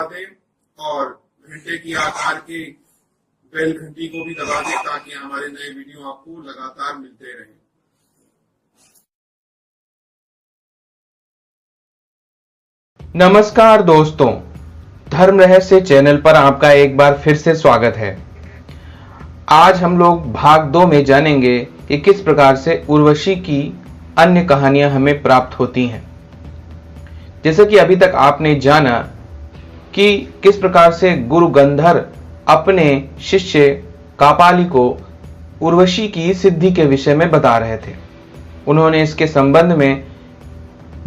दें और घंटे की आकार की बेल घंटी को भी दबा दें ताकि हमारे नए वीडियो आपको लगातार मिलते रहें। नमस्कार दोस्तों, धर्म रहस्य चैनल पर आपका एक बार फिर से स्वागत है। आज हम लोग भाग 2 में जानेंगे कि किस प्रकार से उर्वशी की अन्य कहानियां हमें प्राप्त होती हैं। जैसे कि अभी तक आपने जाना कि किस प्रकार से गुरु गंधर अपने शिष्य कापाली को उर्वशी की सिद्धि के विषय में बता रहे थे। उन्होंने इसके संबंध में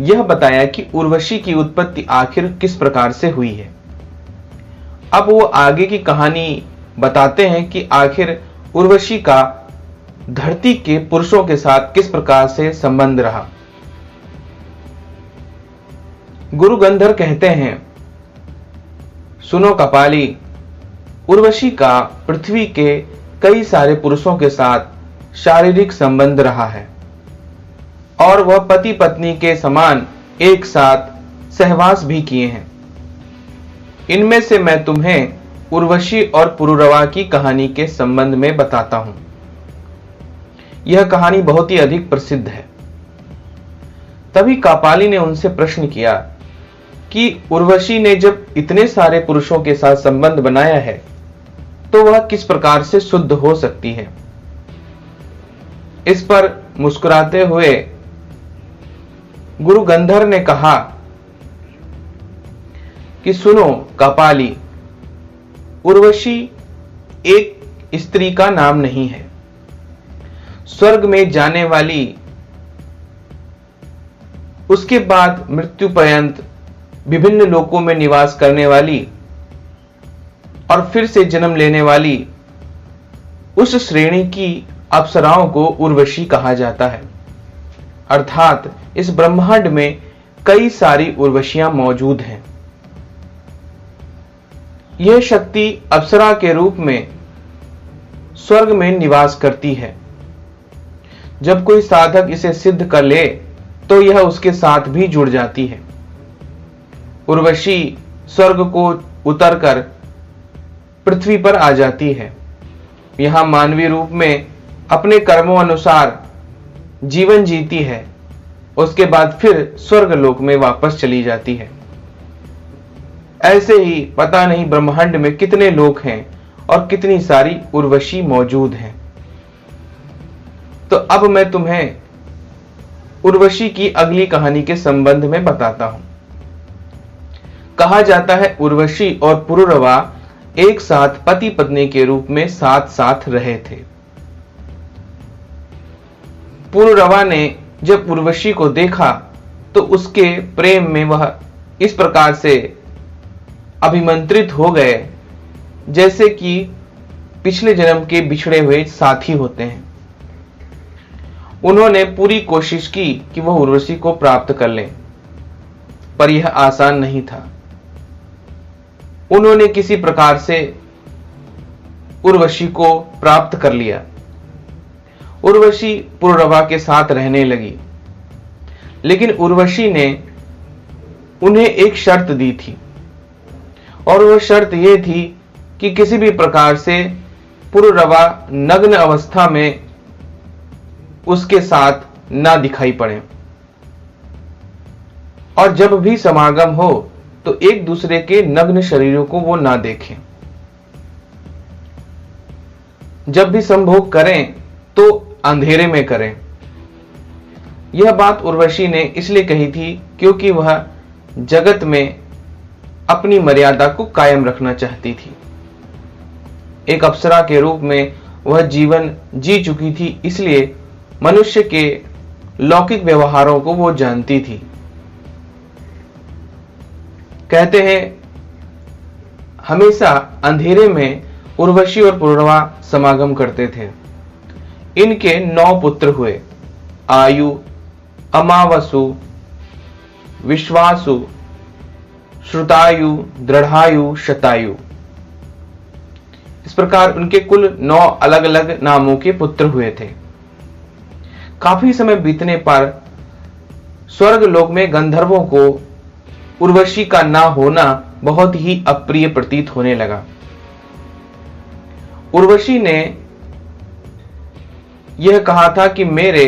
यह बताया कि उर्वशी की उत्पत्ति आखिर किस प्रकार से हुई है। अब वो आगे की कहानी बताते हैं कि आखिर उर्वशी का धरती के पुरुषों के साथ किस प्रकार से संबंध रहा। गुरु गंधर कहते हैं, सुनो कपाली, उर्वशी का पृथ्वी के कई सारे पुरुषों के साथ शारीरिक संबंध रहा है और वह पति पत्नी के समान एक साथ सहवास भी किए हैं। इनमें से मैं तुम्हें उर्वशी और पुरुरवा की कहानी के संबंध में बताता हूं। यह कहानी बहुत ही अधिक प्रसिद्ध है। तभी कापाली ने उनसे प्रश्न किया कि उर्वशी ने जब इतने सारे पुरुषों के साथ संबंध बनाया है तो वह किस प्रकार से शुद्ध हो सकती है। इस पर मुस्कुराते हुए गुरु गंधर ने कहा कि सुनो कपाली, उर्वशी एक स्त्री का नाम नहीं है। स्वर्ग में जाने वाली, उसके बाद मृत्यु पर्यंत विभिन्न लोकों में निवास करने वाली और फिर से जन्म लेने वाली उस श्रेणी की अप्सराओं को उर्वशी कहा जाता है। अर्थात इस ब्रह्मांड में कई सारी उर्वशियां मौजूद हैं। यह शक्ति अप्सरा के रूप में स्वर्ग में निवास करती है। जब कोई साधक इसे सिद्ध कर ले तो यह उसके साथ भी जुड़ जाती है। उर्वशी स्वर्ग को उतरकर पृथ्वी पर आ जाती है। यहां मानवीय रूप में अपने कर्मों अनुसार जीवन जीती है। उसके बाद फिर स्वर्ग लोक में वापस चली जाती है। ऐसे ही पता नहीं ब्रह्मांड में कितने लोक हैं और कितनी सारी उर्वशी मौजूद हैं। तो अब मैं तुम्हें उर्वशी की अगली कहानी के संबंध में बताता हूं। कहा जाता है उर्वशी और पुरुरवा एक साथ पति पत्नी के रूप में साथ साथ रहे थे। पुरुरवा ने जब उर्वशी को देखा तो उसके प्रेम में वह इस प्रकार से अभिमंत्रित हो गए जैसे कि पिछले जन्म के बिछड़े हुए साथी होते हैं। उन्होंने पूरी कोशिश की कि वह उर्वशी को प्राप्त कर लें, पर यह आसान नहीं था। उन्होंने किसी प्रकार से उर्वशी को प्राप्त कर लिया। उर्वशी पुरुरवा के साथ रहने लगी, लेकिन उर्वशी ने उन्हें एक शर्त दी थी और वह शर्त यह थी कि किसी भी प्रकार से पुरुरवा नग्न अवस्था में उसके साथ ना दिखाई पड़े और जब भी समागम हो तो एक दूसरे के नग्न शरीरों को वो ना देखें। जब भी संभोग करें तो अंधेरे में करें। यह बात उर्वशी ने इसलिए कही थी क्योंकि वह जगत में अपनी मर्यादा को कायम रखना चाहती थी। एक अप्सरा के रूप में वह जीवन जी चुकी थी, इसलिए मनुष्य के लौकिक व्यवहारों को वो जानती थी। कहते हैं हमेशा अंधेरे में उर्वशी और पुरुरवा समागम करते थे। इनके 9 पुत्र हुए, आयु, अमावसु, विश्वासु, श्रुतायु, दृढ़ायु, शतायु। इस प्रकार उनके कुल 9 अलग अलग नामों के पुत्र हुए थे। काफी समय बीतने पर स्वर्ग लोक में गंधर्वों को उर्वशी का ना होना बहुत ही अप्रिय प्रतीत होने लगा। उर्वशी ने यह कहा था कि मेरे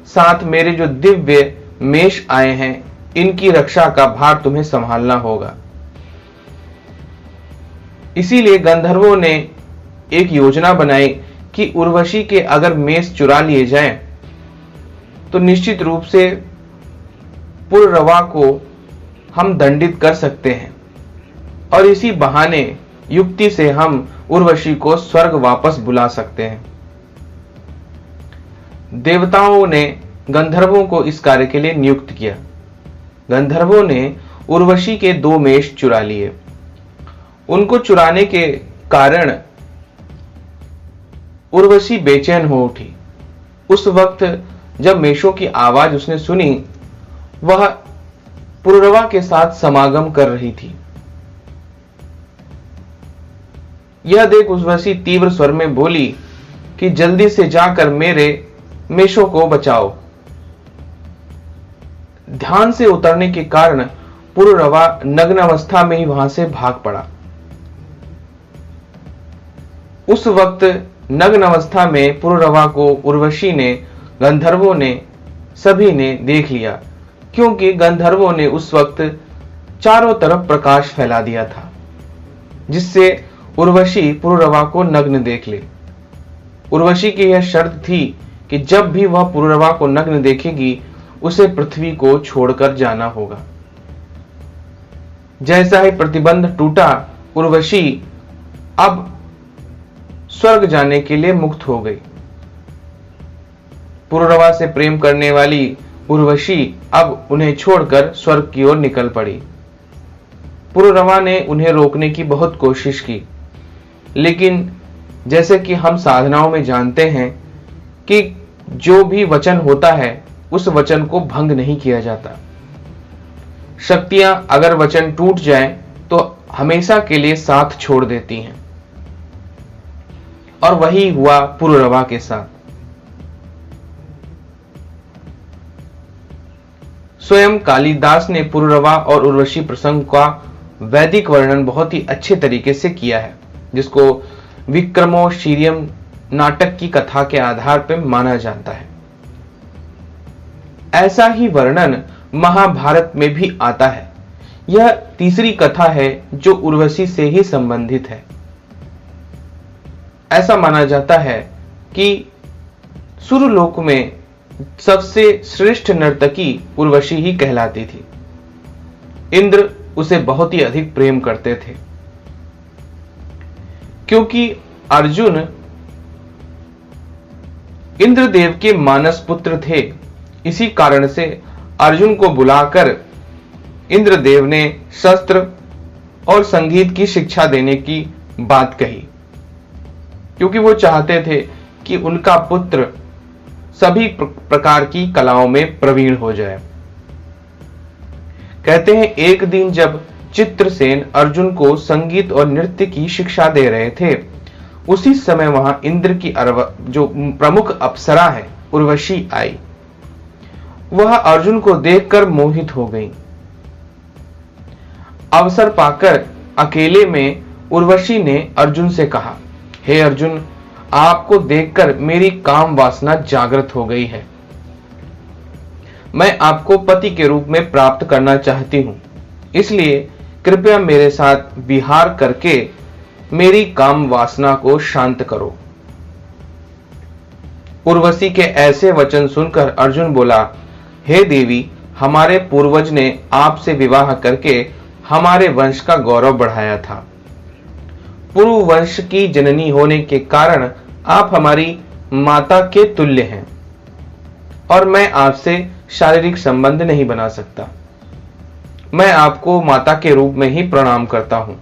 साथ मेरे जो दिव्य मेष आए हैं, इनकी रक्षा का भार तुम्हें संभालना होगा। इसीलिए गंधर्वों ने एक योजना बनाई कि उर्वशी के अगर मेष चुरा लिए जाएं, तो निश्चित रूप से पुररवा को हम दंडित कर सकते हैं और इसी बहाने युक्ति से हम उर्वशी को स्वर्ग वापस बुला सकते हैं। देवताओं ने गंधर्वों को इस कार्य के लिए नियुक्त किया। गंधर्वों ने उर्वशी के 2 मेष चुरा लिए। उनको चुराने के कारण उर्वशी बेचैन हो उठी। उस वक्त जब मेषों की आवाज उसने सुनी, वह पुररवा के साथ समागम कर रही थी। यह देख उर्वशी तीव्र स्वर में बोली कि जल्दी से जाकर मेरे मेषों को बचाओ। ध्यान से उतरने के कारण पुररवा नग्न अवस्था में ही वहां से भाग पड़ा। उस वक्त नग्न अवस्था में पुररवा को उर्वशी ने, गंधर्वों ने, सभी ने देख लिया, क्योंकि गंधर्वों ने उस वक्त चारों तरफ प्रकाश फैला दिया था, जिससे उर्वशी पुररवा को नग्न देख ले। उर्वशी की यह शर्त थी कि जब भी वह पुररवा को नग्न देखेगी, उसे पृथ्वी को छोड़कर जाना होगा। जैसा ही प्रतिबंध टूटा, उर्वशी अब स्वर्ग जाने के लिए मुक्त हो गई। पुररवा से प्रेम करने वाली उर्वशी अब उन्हें छोड़कर स्वर्ग की ओर निकल पड़ी। पुररवा ने उन्हें रोकने की बहुत कोशिश की, लेकिन जैसे कि हम साधनाओं में जानते हैं कि जो भी वचन होता है, उस वचन को भंग नहीं किया जाता। शक्तियां अगर वचन टूट जाए तो हमेशा के लिए साथ छोड़ देती हैं, और वही हुआ पुररवा के साथ। स्वयं कालिदास ने पुररवा और उर्वशी प्रसंग का वैदिक वर्णन बहुत ही अच्छे तरीके से किया है, जिसको विक्रमोर्वशीयम नाटक की कथा के आधार पर माना जाता है। ऐसा ही वर्णन महाभारत में भी आता है। यह तीसरी कथा है जो उर्वशी से ही संबंधित है। ऐसा माना जाता है कि सुरलोक में सबसे श्रेष्ठ नर्तकी उर्वशी ही कहलाती थी। इंद्र उसे बहुत ही अधिक प्रेम करते थे, क्योंकि अर्जुन इंद्रदेव के मानस पुत्र थे। इसी कारण से अर्जुन को बुलाकर इंद्रदेव ने शस्त्र और संगीत की शिक्षा देने की बात कही, क्योंकि वो चाहते थे कि उनका पुत्र सभी प्रकार की कलाओं में प्रवीण हो जाए। कहते हैं एक दिन जब चित्रसेन अर्जुन को संगीत और नृत्य की शिक्षा दे रहे थे, उसी समय वहां इंद्र की जो प्रमुख अप्सरा है उर्वशी आई। वह अर्जुन को देखकर मोहित हो गई। अवसर पाकर अकेले में उर्वशी ने अर्जुन से कहा, हे अर्जुन, आपको देखकर मेरी काम वासना जागृत हो गई है। मैं आपको पति के रूप में प्राप्त करना चाहती हूं, इसलिए कृपया मेरे साथ विहार करके मेरी काम वासना को शांत करो। उर्वशी के ऐसे वचन सुनकर अर्जुन बोला, हे देवी, हमारे पूर्वज ने आपसे विवाह करके हमारे वंश का गौरव बढ़ाया था। पुरु वंश की जननी होने के कारण आप हमारी माता के तुल्य हैं, और मैं आपसे शारीरिक संबंध नहीं बना सकता। मैं आपको माता के रूप में ही प्रणाम करता हूं।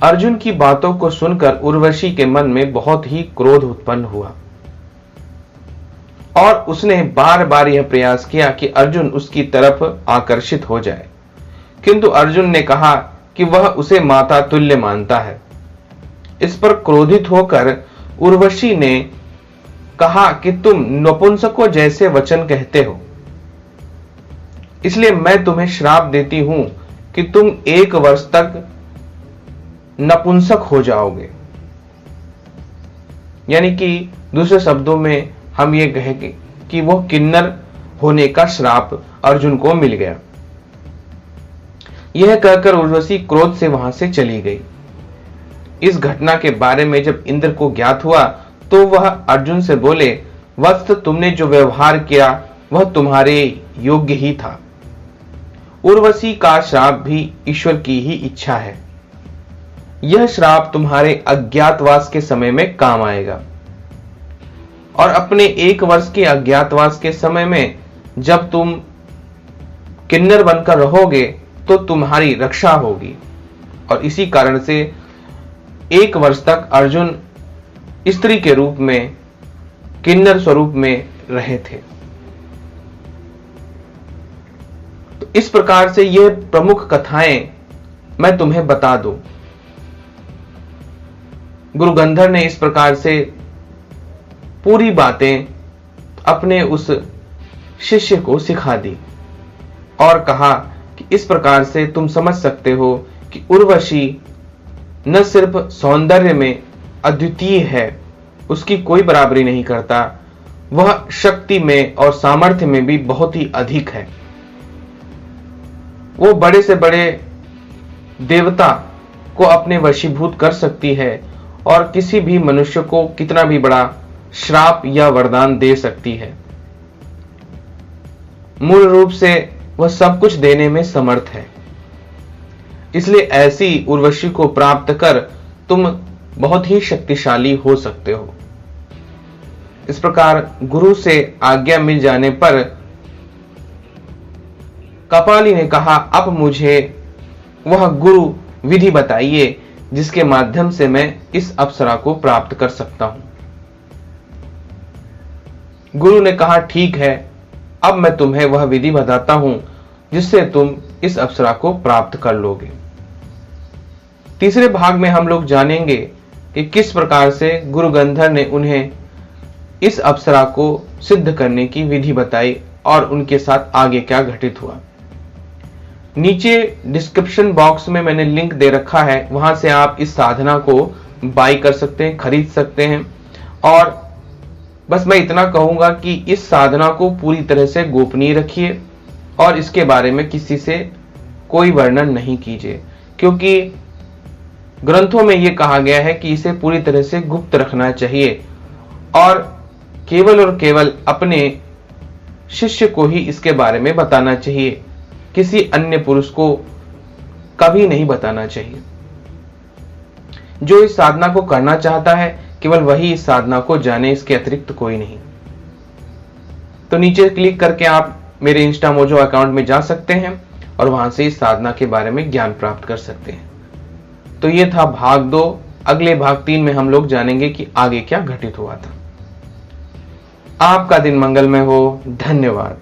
अर्जुन की बातों को सुनकर उर्वशी के मन में बहुत ही क्रोध उत्पन्न हुआ, और उसने बार बार यह प्रयास किया कि अर्जुन उसकी तरफ आकर्षित हो जाए, किंतु अर्जुन ने कहा कि वह उसे माता तुल्य मानता है। इस पर क्रोधित होकर उर्वशी ने कहा कि तुम नपुंसकों जैसे वचन कहते हो, इसलिए मैं तुम्हें श्राप देती हूं कि तुम 1 वर्ष तक नपुंसक हो जाओगे। यानी कि दूसरे शब्दों में हम ये कहेंगे कि वो किन्नर होने का श्राप अर्जुन को मिल गया। यह कहकर उर्वशी क्रोध से वहां से चली गई। इस घटना के बारे में जब इंद्र को ज्ञात हुआ तो वह अर्जुन से बोले, वत्स तुमने जो व्यवहार किया वह तुम्हारे योग्य ही था। उर्वशी का श्राप भी ईश्वर की ही इच्छा है। यह श्राप तुम्हारे अज्ञातवास के समय में काम आएगा और अपने 1 वर्ष के अज्ञातवास के समय में जब तुम किन्नर बनकर रहोगे तो तुम्हारी रक्षा होगी। और इसी कारण से 1 वर्ष तक अर्जुन स्त्री के रूप में, किन्नर स्वरूप में रहे थे। तो इस प्रकार से ये प्रमुख कथाएं मैं तुम्हें बता दूं। गुरु गंधर ने इस प्रकार से पूरी बातें अपने उस शिष्य को सिखा दी और कहा कि इस प्रकार से तुम समझ सकते हो कि उर्वशी न सिर्फ सौंदर्य में अद्वितीय है, उसकी कोई बराबरी नहीं करता, वह शक्ति में और सामर्थ्य में भी बहुत ही अधिक है। वो बड़े से बड़े देवता को अपने वशीभूत कर सकती है और किसी भी मनुष्य को कितना भी बड़ा श्राप या वरदान दे सकती है। मूल रूप से वह सब कुछ देने में समर्थ है। इसलिए ऐसी उर्वशी को प्राप्त कर तुम बहुत ही शक्तिशाली हो सकते हो। इस प्रकार गुरु से आज्ञा मिल जाने पर कपाली ने कहा, अब मुझे वह गुरु विधि बताइए जिसके माध्यम से मैं इस अप्सरा को प्राप्त कर सकता हूं। गुरु ने कहा, ठीक है, अब मैं तुम्हें वह विधि बताता हूं जिससे तुम इस अप्सरा को प्राप्त कर लोगे। तीसरे भाग में हम लोग जानेंगे कि किस प्रकार से गुरु गंधर ने उन्हें इस अप्सरा को सिद्ध करने की विधि बताई और उनके साथ आगे क्या घटित हुआ। नीचे डिस्क्रिप्शन बॉक्स में मैंने लिंक दे रखा है, वहां से आप इस साधना को बाय कर सकते हैं, खरीद सकते हैं। और बस मैं इतना कहूंगा कि इस साधना को पूरी तरह से गोपनीय रखिए और इसके बारे में किसी से कोई वर्णन नहीं कीजिए, क्योंकि ग्रंथों में यह कहा गया है कि इसे पूरी तरह से गुप्त रखना चाहिए और केवल अपने शिष्य को ही इसके बारे में बताना चाहिए, किसी अन्य पुरुष को कभी नहीं बताना चाहिए। जो इस साधना को करना चाहता है केवल वही इस साधना को जाने, इसके अतिरिक्त कोई नहीं। तो नीचे क्लिक करके आप मेरे इंस्टा मोजो अकाउंट में जा सकते हैं और वहां से इस साधना के बारे में ज्ञान प्राप्त कर सकते हैं। तो ये था भाग 2। अगले भाग 3 में हम लोग जानेंगे कि आगे क्या घटित हुआ था। आपका दिन मंगलमय हो। धन्यवाद।